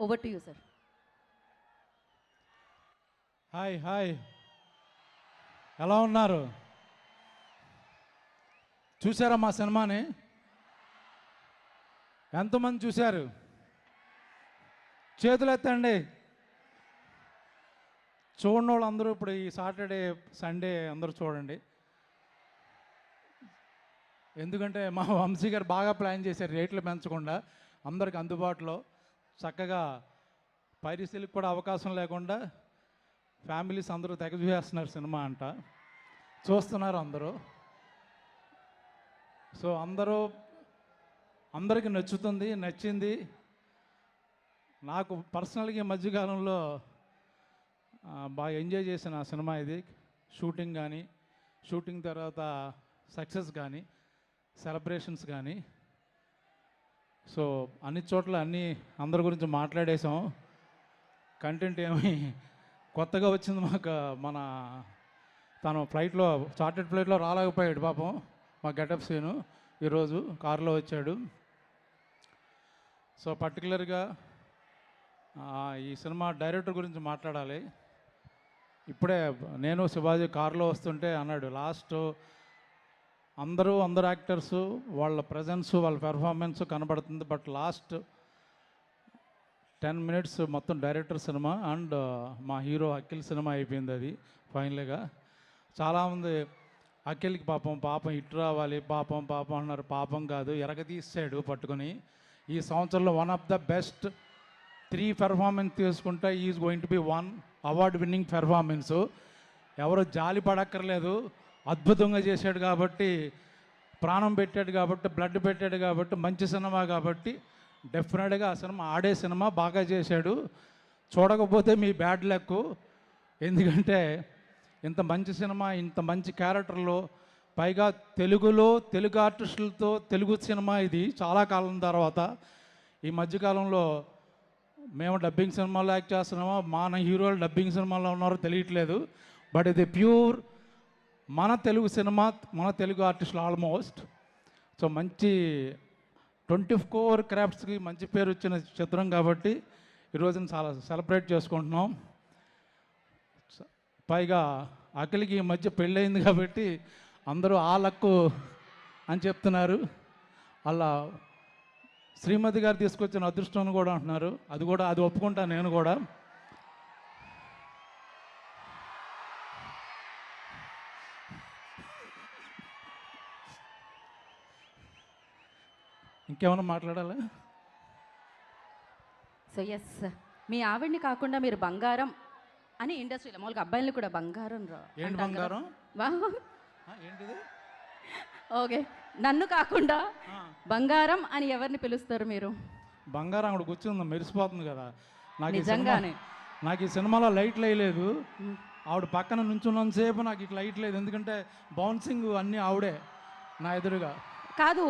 Over to you sir. Hi hi, ఎలా ఉన్నారు? చూసారా మా సినిమాని? ఎంతమంది చూశారు? చేతులు ఎత్తండి. చూడని వాళ్ళు అందరూ ఇప్పుడు ఈ సాటర్డే సండే అందరూ చూడండి. ఎందుకంటే మా వంశీ గారు బాగా ప్లాన్ చేశారు, రేట్లు పెంచకుండా అందరికి అందుబాటులో చక్కగా పైరసీలకు కూడా అవకాశం లేకుండా ఫ్యామిలీస్ అందరూ తెగ చూసేస్తున్నారు సినిమా అంట. చూస్తున్నారు అందరూ. సో అందరికీ నచ్చింది. నాకు పర్సనల్గా ఈ మధ్యకాలంలో బాగా ఎంజాయ్ చేసిన సినిమా ఇది. షూటింగ్ కానీ, షూటింగ్ తర్వాత సక్సెస్ కానీ, సెలబ్రేషన్స్ కానీ, సో అన్ని చోట్ల అందరి గురించి మాట్లాడేసాం. కంటెంట్ ఏమి కొత్తగా వచ్చింది మాకు. తను ఫ్లైట్లో, చార్టెడ్ ఫ్లైట్లో రాలేకపోయాడు పాపం. మా గెటప్ సీను ఈరోజు కారులో వచ్చాడు. సో పర్టికులర్గా ఈ సినిమా డైరెక్టర్ గురించి మాట్లాడాలి. ఇప్పుడే నేను శివాజీ కారులో వస్తుంటే అన్నాడు, లాస్ట్ అందరూ యాక్టర్స్ వాళ్ళ ప్రజెన్స్, వాళ్ళ పెర్ఫార్మెన్స్ కనబడుతుంది, బట్ లాస్ట్ 10 minutes మొత్తం డైరెక్టర్ సినిమా అండ్ మా హీరో అఖిల్ సినిమా అయిపోయింది. అది ఫైనల్గా చాలామంది అఖిల్కి పాపం హిట్ రావాలి, పాపం అన్నారు. పాపం కాదు, ఎరగదీసాడు పట్టుకొని. ఈ సంవత్సరంలో one of the best 3 performance తీసుకుంటే is going to be 1 award winning performance. ఎవరు జాలి పడక్కర్లేదు. అద్భుతంగా చేశాడు కాబట్టి, ప్రాణం పెట్టాడు కాబట్టి, బ్లడ్ పెట్టాడు కాబట్టి, మంచి సినిమా కాబట్టి డెఫినెట్గా ఆ సినిమా ఆడే సినిమా, బాగా చేశాడు. చూడకపోతే మీ బ్యాడ్ లక్. ఎందుకంటే ఇంత మంచి సినిమా, ఇంత మంచి క్యారెక్టర్లో, పైగా తెలుగు ఆర్టిస్టులతో తెలుగు సినిమా ఇది చాలా కాలం తర్వాత. ఈ మధ్యకాలంలో మేము డబ్బింగ్ సినిమాలో యాక్ట్ చేస్తున్నామో, మన హీరోలు డబ్బింగ్ సినిమాలో ఉన్నారో తెలియట్లేదు. బట్ ఇది ప్యూర్ మన తెలుగు సినిమా, మన తెలుగు ఆర్టిస్టులు ఆల్మోస్ట్. సో మంచి 24 క్రాఫ్ట్స్కి మంచి పేరు వచ్చిన చిత్రం కాబట్టి ఈరోజున చాలా సెలబ్రేట్ చేసుకుంటున్నాం. పైగా అఖిల్కి ఈ మధ్య పెళ్ళయింది కాబట్టి అందరూ ఆ లక్కు అని చెప్తున్నారు. అలా శ్రీమతి గారు తీసుకొచ్చిన అదృష్టం కూడా అంటున్నారు. అది ఒప్పుకుంటాను నేను కూడా. ఇంకేమైనా మాట్లాడాలా? సో ఎస్, మీ ఆవిడ్ని కాకుండా మీరు బంగారం అని ఇండస్ట్రీలో మామూలుగా అబ్బాయిలు కూడా బంగారం ఏంటి బంగారం? ఏంటిది? ఓకే, నన్ను కాకుండా బంగారం అని ఎవరిని పిలుస్తారు మీరు? బంగారం అక్కడ కూర్చుంది, మెరిసిపోతుంది కదా. నిజంగానే నాకు ఈ సినిమాలో లైట్లు వేయలేదు. ఆవిడ పక్కన నుంచున్నంతసేపు నాకు ఇట్లా లైట్ లేదు. ఎందుకంటే బౌన్సింగ్ అన్నీ ఆవిడే నా ఎదురుగా. కాదు,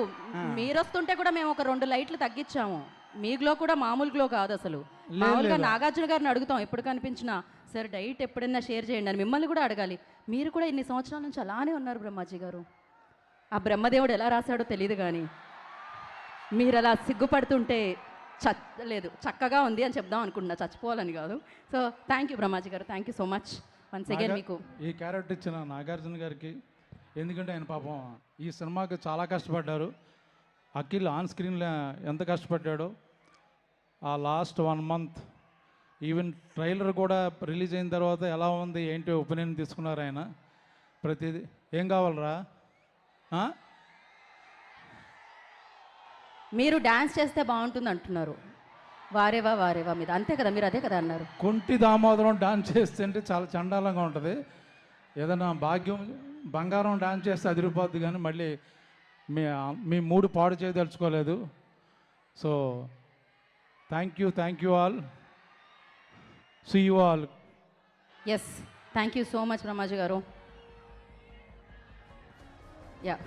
మీరు వస్తుంటే కూడా మేము ఒక 2 లైట్లు తగ్గించాము. మీ గ్లో కూడా మామూలు గ్లో కాదు అసలు. మామూలుగా నాగార్జున గారిని అడుగుతాం ఎప్పుడు కనిపించినా, సార్ డైట్ ఎప్పుడైనా షేర్ చేయండి అని. మిమ్మల్ని కూడా అడగాలి. మీరు కూడా ఇన్ని సంవత్సరాల నుంచి అలానే ఉన్నారు బ్రహ్మాజీ గారు. ఆ బ్రహ్మదేవుడు ఎలా రాశాడో తెలియదు కానీ మీరు అలా సిగ్గుపడుతుంటే లేదు, చక్కగా ఉంది అని చెప్దాం అనుకుంటున్నా, చచ్చిపోవాలని కాదు. సో థ్యాంక్ యూ బ్రహ్మాజీ గారు, thank you so much once again. మీకు ఈ క్యారెక్టర్ ఇచ్చిన నాగార్జున గారికి, ఎందుకంటే ఆయన పాపం ఈ సినిమాకి చాలా కష్టపడ్డారు. అఖిల్ ఆన్ స్క్రీన్లో ఎంత కష్టపడ్డాడో, ఆ లాస్ట్ 1 month ఈవెన్ ట్రైలర్ కూడా రిలీజ్ అయిన తర్వాత ఎలా ఉంది ఏంటి ఒపీనియన్ తీసుకున్నారు ఆయన. ప్రతిదీ ఏం కావాలరా? మీరు డ్యాన్స్ చేస్తే బాగుంటుంది అంటున్నారు. వారేవా మీద అంతే కదా, మీరు అదే కదా అన్నారు. కొంటి దామోదరం డాన్స్ చేస్తుంటే చాలా చండాలంగా ఉంటుంది. ఏదైనా బంగారం డాన్స్ చేస్తే అదిరిపోద్ది, కానీ మళ్ళీ మీ మూడు పాడు చేయదలుచుకోలేదు. So thank you all, see you all. Yes, thank you so much Brahmaji గారు. యా